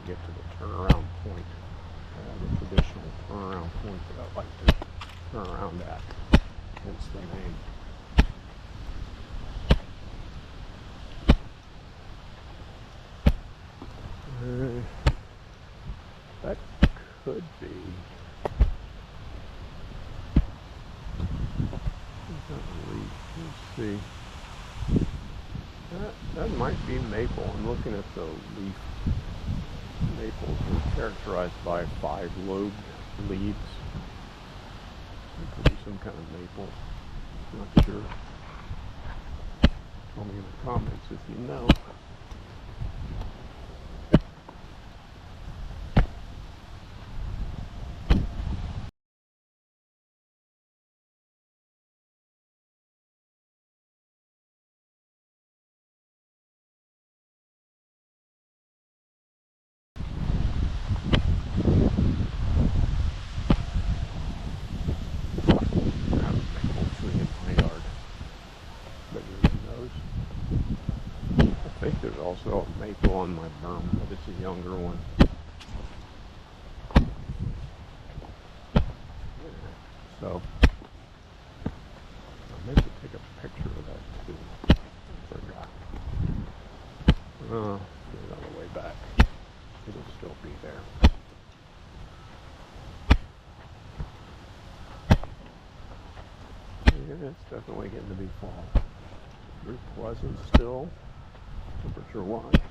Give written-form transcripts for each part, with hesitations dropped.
get to the turnaround point, the traditional turnaround point that I like to turn around at. Hence the name. That could be. Let's see. That might be maple. I'm looking at the leaf. Maples are characterized by 5-lobed leaves. It could be some kind of maple. Not sure. Tell me in the comments if you know. Also a maple on my berm, but it's a younger one. So I meant to take a picture of that too. Forgot. Get it on the way back. It'll still be there. Yeah, it's definitely getting to be fall. Very pleasant still. Temperature-wise,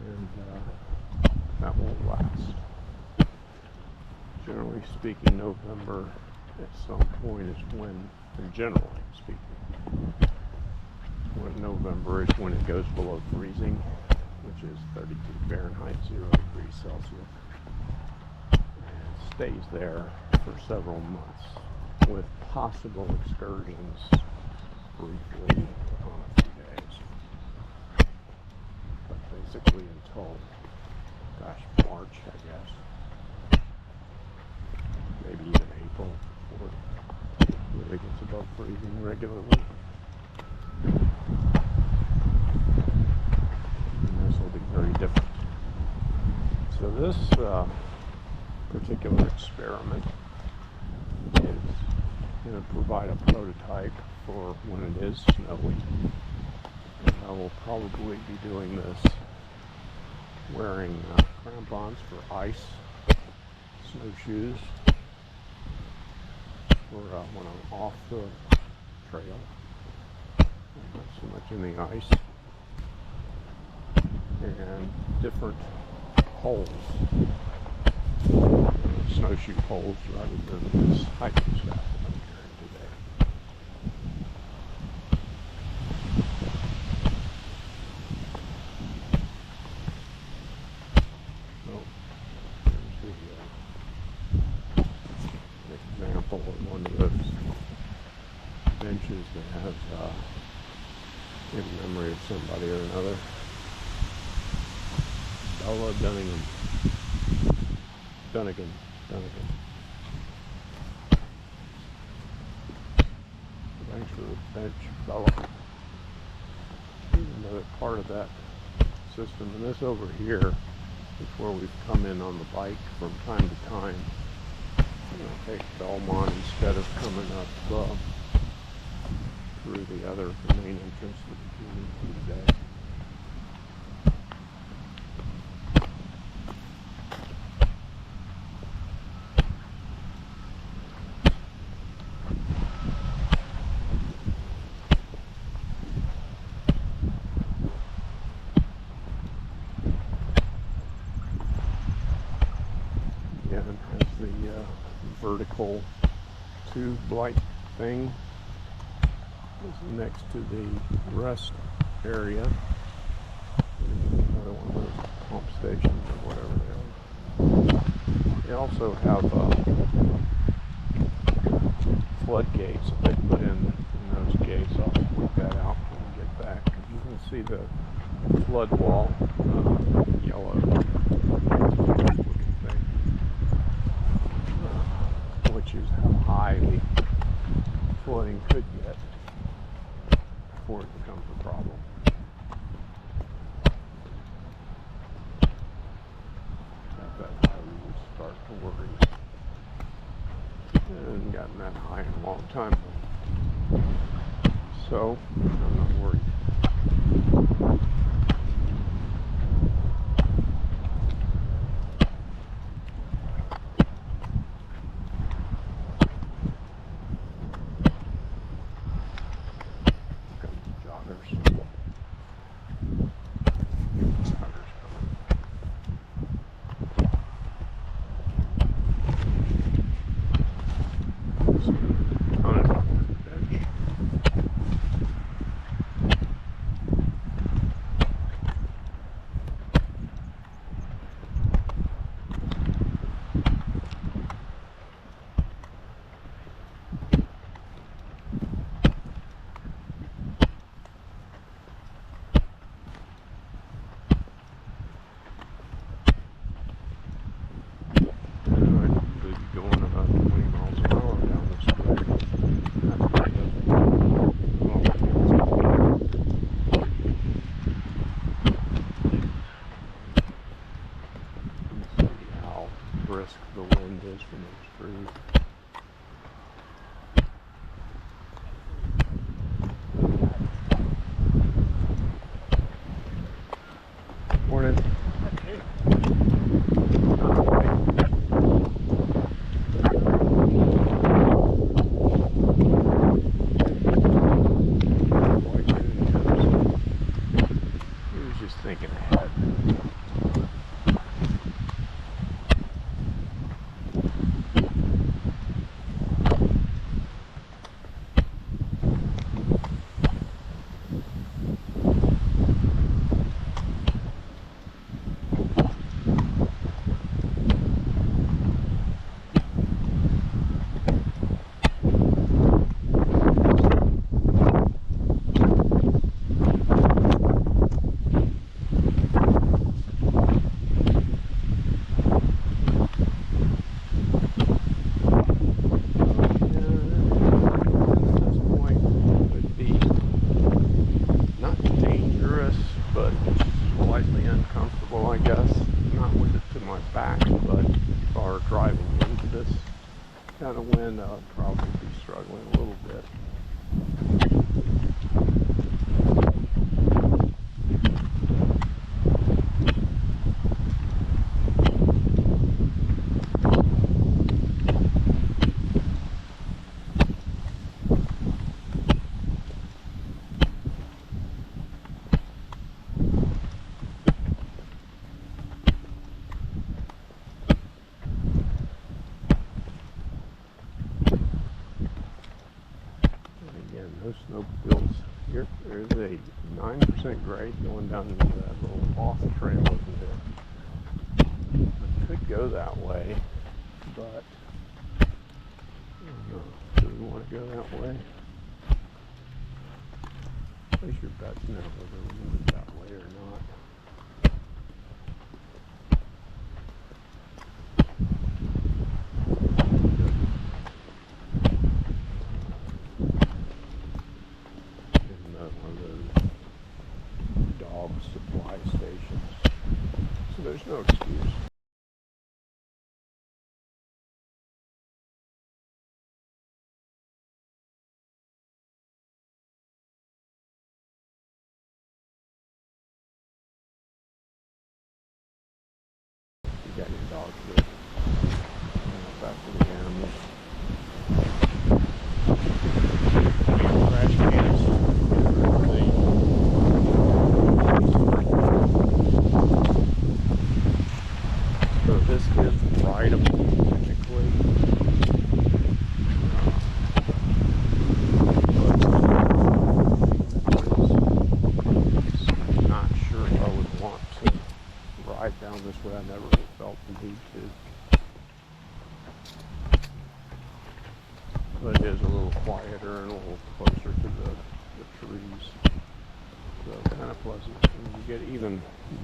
and that won't last. Generally speaking, November at some point is when, and generally speaking, when November is when it goes below freezing, which is 32 Fahrenheit, 0 degrees Celsius, and stays there for several months, with possible excursions briefly on a few days. But basically until, March, I guess. Maybe even April, before it really gets above freezing regularly. And this will be very different. So this particular experiment is going to provide a prototype for when it is snowy. And I will probably be doing this wearing crampons for ice, snowshoes for when I'm off the trail, not so much in the ice, and different poles, snowshoe poles rather than this hiking staff that I'm carrying today. So here's an example of one of those benches that has in memory of somebody or another. Bella Dunnigan. Thanks for the bench, Bella. Another part of that system. And this over here is where we've come in on the bike from time to time. I'm going to take Belmont instead of coming up through the main entrance that we came into today. Yeah, and has the vertical tube-like thing. Is next to the rest area. Another one of those pump stations or whatever they are. They also have floodgates that they put in those gates. I'll point that out when we get back. You can see the flood wall, yellow looking thing, which is how high the flooding could get before it becomes a problem. to worry. I haven't gotten that high in a long time, so I'm not worried. The wind is from those trees. Morning. Okay. He was just thinking ahead. But slightly uncomfortable, I guess. Not with it to my back, but if I were driving into this kind of wind, I would probably be struggling a little bit. No snowmobiles. Here, there's a 9% grade going down into that little off trail over there. I could go that way, but I don't know. Do we want to go that way? Place your bets now whether we move that way or not. Supply stations. So there's no excuse. You got your dogs here. Back to the animals. Trash cans. So this is rideable, technically. I'm not sure if I would want to ride down this way. I never felt the need to. But it is a little quieter and a little closer to the trees. So kind of pleasant. And you get even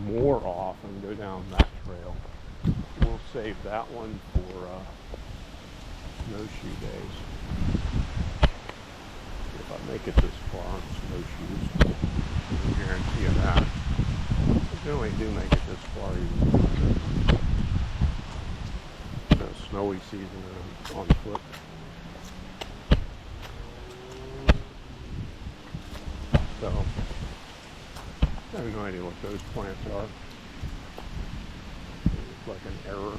more off and go down that trail. We'll save that one for snowshoe days. If I make it this far on snowshoes, I guarantee you that. I generally do make it this far even with snowy season and I'm on foot. So, I have no idea what those plants are. It's like an error.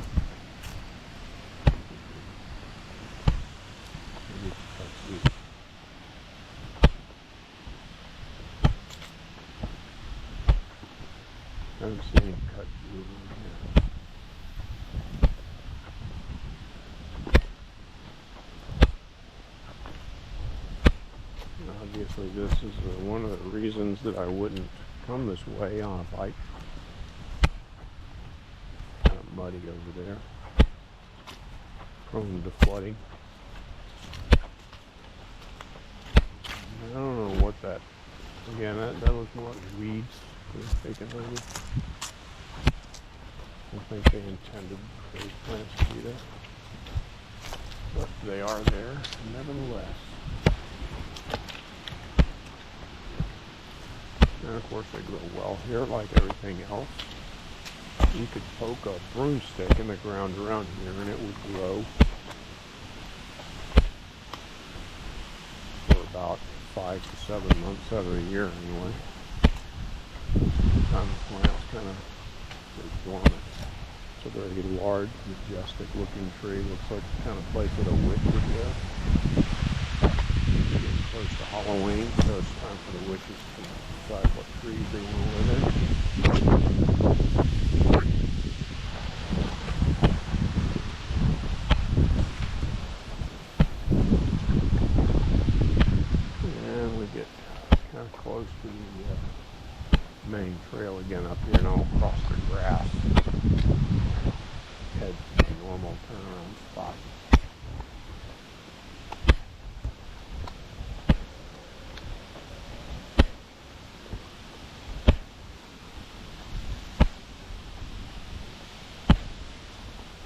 Maybe it's cut. I haven't seen any cut blue in here. And obviously this is one of the reasons that I wouldn't come this way on a bike. Kind of muddy over there. Prone to flooding. I don't know what that, again, that was what weeds were taken over. I don't think they intended those plants to be there. But they are there, nevertheless. And of course they grow well here, like everything else. You could poke a broomstick in the ground around here and it would grow for about 5 to 7 months out of the year anyway. Sometimes plants kind of stay dormant. It's a very large, majestic looking tree. Looks like the kind of place that a witch would live. Getting close to Halloween, so it's time for the witches to decide what trees they want to live in. And we get kind of close to the main trail again up here, and I'll cross the grass. Head to the normal turnaround spot.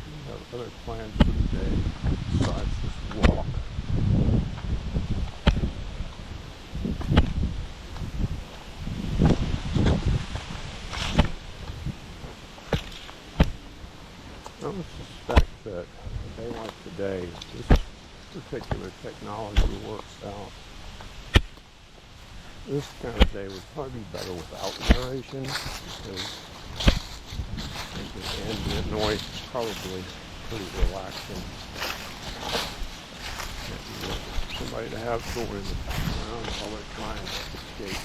We have other plans for the day besides this walk. I would suspect that a day like today, this particular technology works out. This kind of day would probably be better without narration, because the ambient noise is probably pretty relaxing. Somebody to have going in the background while they're trying to escape.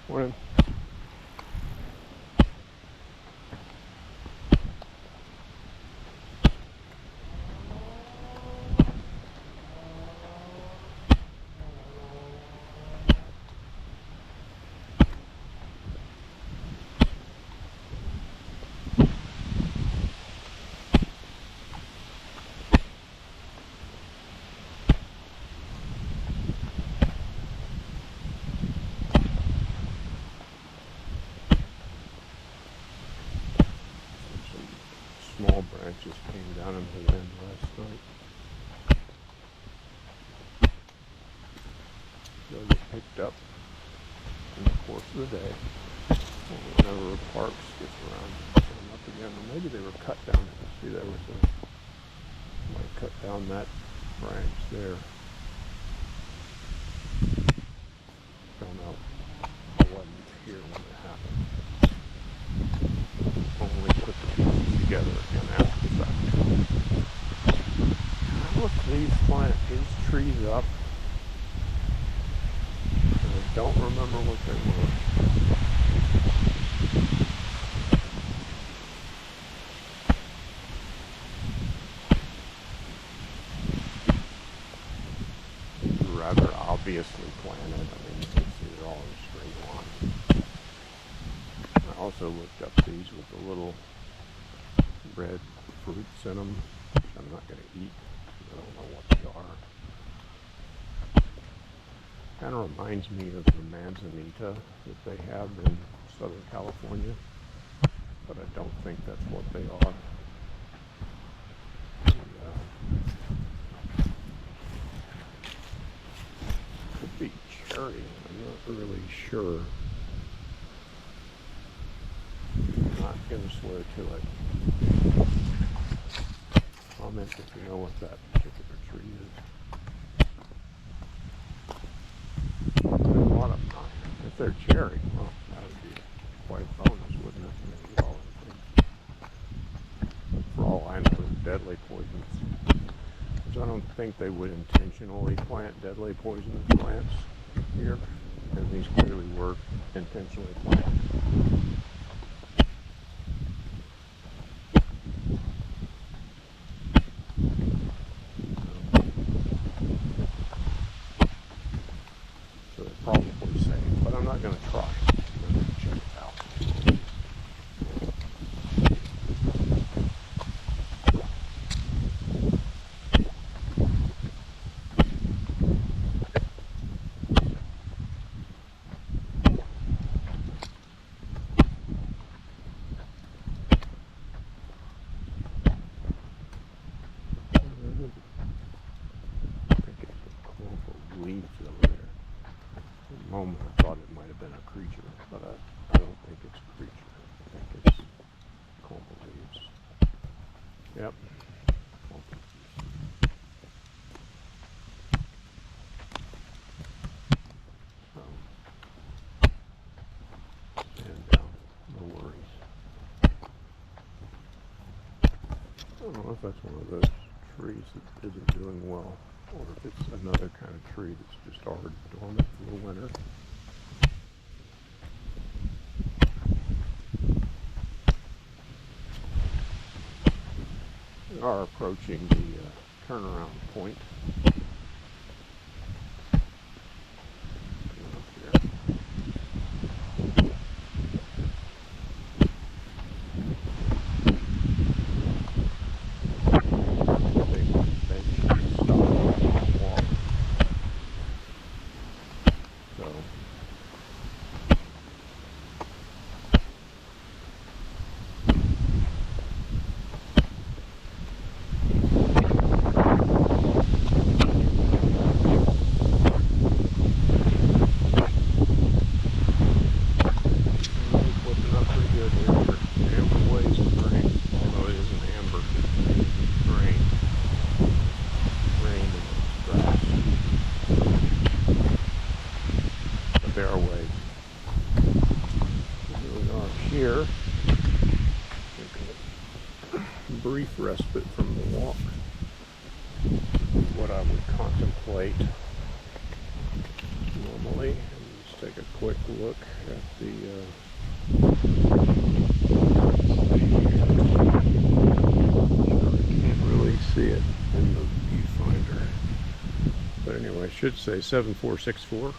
Morning. Small branches came down into the wind last night. They'll get picked up in the course of the day. Whenever the parks gets around, pick them up again. Or maybe they were cut down. See, there was might cut down that branch there. Don't know. I wasn't here when it happened. Only put the pieces together again after the fact. Look, these trees up. And I don't remember what they were. Rather obviously planted. I mean, you can see they're all in a straight line. I also looked up these with the little red fruits in them, which I'm not going to eat. I don't know what they are. Kind of reminds me of the manzanita that they have in Southern California, but I don't think that's what they are. Could be cherry, I'm not really sure. I'm not going to swear to it. Comment if you know what that particular tree is. A lot of them. If they're cherry, well, that would be quite a bonus, wouldn't it? Maybe all of them. For all I know, they're deadly poisons. Which I don't think they would intentionally plant deadly poisonous plants here, and these clearly were intentionally planted. So they're probably safe, but I'm not going to try. I'm going to check it out. Leaves over there. For a moment I thought it might have been a creature, but I don't think it's a creature. I think it's a clump of leaves. Yep. Clump of leaves. So, stand down. No worries. I don't know if that's one of those trees that isn't doing well, or if it's another kind of tree that's just already dormant for the winter. We are approaching the turnaround point. Fairway. Here we are here. Brief respite from the walk. What I would contemplate normally. Let's take a quick look at the can't really see it in the viewfinder. But anyway, I should say 7464.